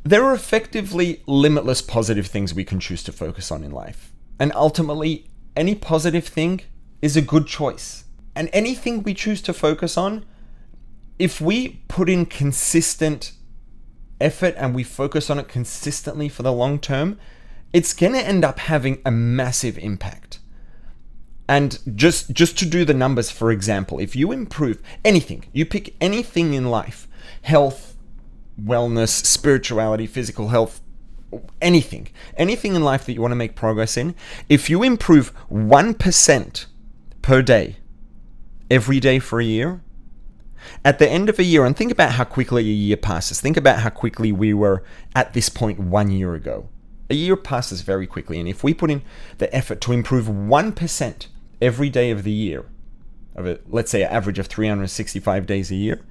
There are effectively limitless positive things we can choose to focus on in life. And ultimately, any positive thing is a good choice. And anything we choose to focus on, if we put in consistent effort and we focus on it consistently for the long term, it's going to end up having a massive impact. And just to do the numbers, for example, if you improve anything, you pick anything in life, health, wellness, spirituality, physical health, anything in life that you want to make progress in, if you improve 1% per day, every day for a year, at the end of a year, and think about how quickly a year passes. Think about how quickly we were at this point 1 year ago. A year passes very quickly, and if we put in the effort to improve 1% every day of the year, let's say an average of 365 days a year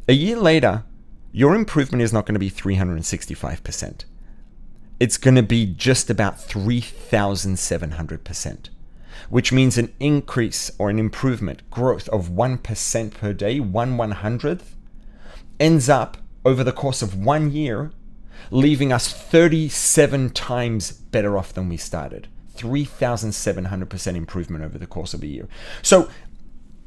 later, your improvement is not going to be 365%. It's going to be just about 3,700%, which means an increase or an improvement, growth of 1% per day, 1/100th, ends up over the course of 1 year, leaving us 37 times better off than we started. 3,700% improvement over the course of a year. So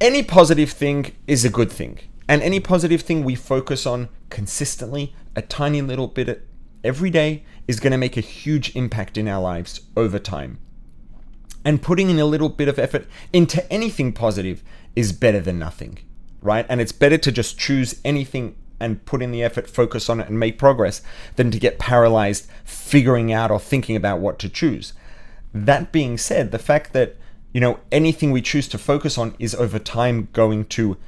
any positive thing is a good thing. And any positive thing we focus on consistently, a tiny little bit every day, is going to make a huge impact in our lives over time. And putting in a little bit of effort into anything positive is better than nothing, right? And it's better to just choose anything and put in the effort, focus on it, and make progress than to get paralyzed figuring out or thinking about what to choose. That being said, the fact that, anything we choose to focus on is over time going to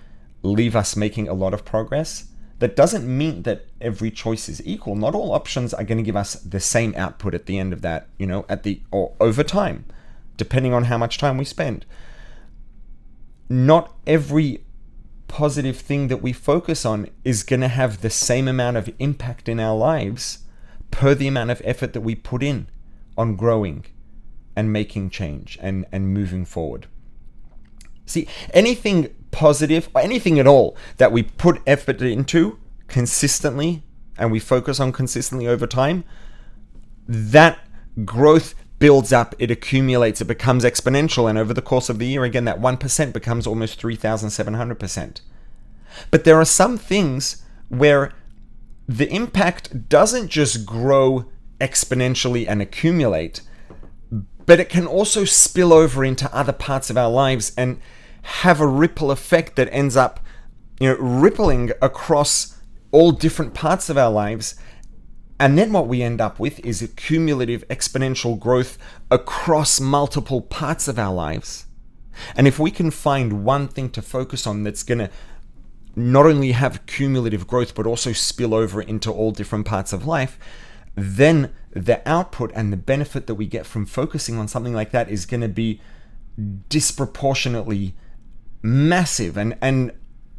leave us making a lot of progress, that doesn't mean that every choice is equal. Not all options are going to give us the same output at the end of that, or over time, depending on how much time we spend. Not every positive thing that we focus on is going to have the same amount of impact in our lives per the amount of effort that we put in on growing and making change and moving forward. See, anything positive, or anything at all that we put effort into consistently and we focus on consistently over time, that growth builds up, it accumulates, it becomes exponential, and over the course of the year, again, that 1% becomes almost 3,700%. But there are some things where the impact doesn't just grow exponentially and accumulate, but it can also spill over into other parts of our lives and have a ripple effect that ends up, rippling across all different parts of our lives. And then what we end up with is a cumulative exponential growth across multiple parts of our lives. And if we can find one thing to focus on that's going to not only have cumulative growth, but also spill over into all different parts of life, then the output and the benefit that we get from focusing on something like that is going to be disproportionately massive and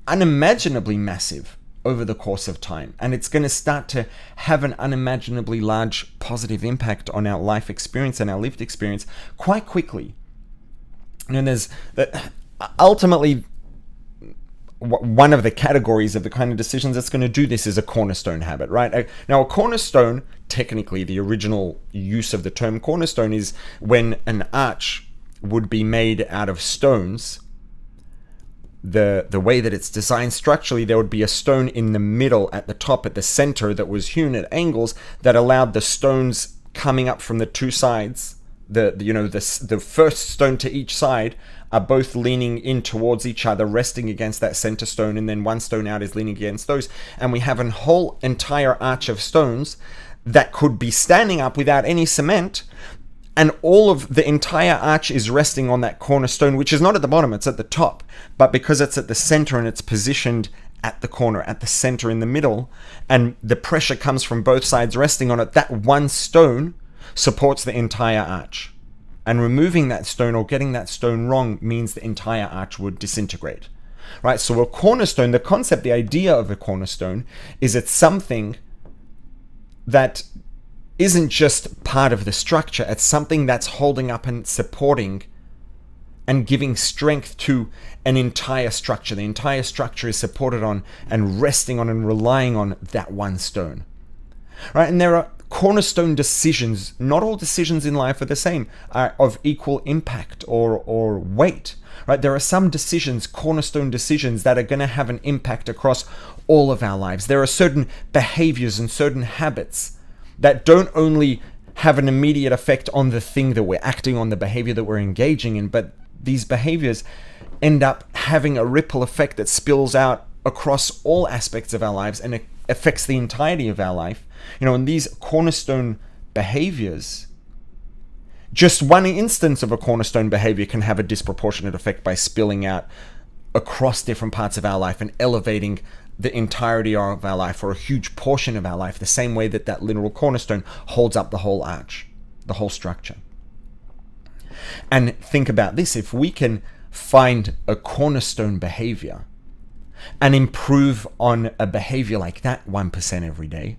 unimaginably massive over the course of time. And it's going to start to have an unimaginably large positive impact on our life experience and our lived experience quite quickly. And there's ultimately one of the categories of the kind of decisions that's going to do this is a cornerstone habit, right? Now, a cornerstone, technically the original use of the term cornerstone is when an arch would be made out of stones. The way that it's designed structurally, there would be a stone in the middle at the top, at the center, that was hewn at angles that allowed the stones coming up from the two sides. The first stone to each side are both leaning in towards each other, resting against that center stone, and then one stone out is leaning against those. And we have a whole entire arch of stones that could be standing up without any cement, and all of the entire arch is resting on that cornerstone, which is not at the bottom, it's at the top. But because it's at the center and it's positioned at the corner, at the center in the middle, and the pressure comes from both sides resting on it, that one stone supports the entire arch. And removing that stone or getting that stone wrong means the entire arch would disintegrate. Right? So a cornerstone, the concept, the idea of a cornerstone is it's something that isn't just part of the structure, it's something that's holding up and supporting and giving strength to an entire structure. The entire structure is supported on and resting on and relying on that one stone. right? And there are cornerstone decisions. Not all decisions in life are the same, are of equal impact or weight, right? There are some decisions, cornerstone decisions, that are going to have an impact across all of our lives. There are certain behaviors and certain habits that don't only have an immediate effect on the thing that we're acting on, the behavior that we're engaging in, but these behaviors end up having a ripple effect that spills out across all aspects of our lives and it affects the entirety of our life. And these cornerstone behaviors, just one instance of a cornerstone behavior can have a disproportionate effect by spilling out across different parts of our life and elevating the entirety of our life, or a huge portion of our life, the same way that that literal cornerstone holds up the whole arch, the whole structure. And think about this: if we can find a cornerstone behavior and improve on a behavior like that 1% every day,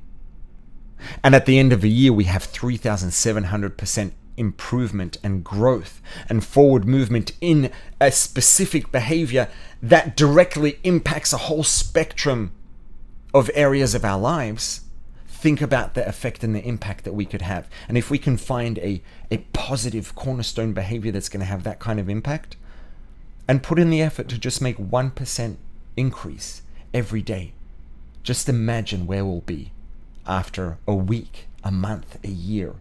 and at the end of a year we have 3,700% improvement and growth and forward movement in a specific behavior that directly impacts a whole spectrum of areas of our lives, think about the effect and the impact that we could have. And if we can find a positive cornerstone behavior that's going to have that kind of impact, and put in the effort to just make 1% increase every day, just imagine where we'll be after a week, a month, a year,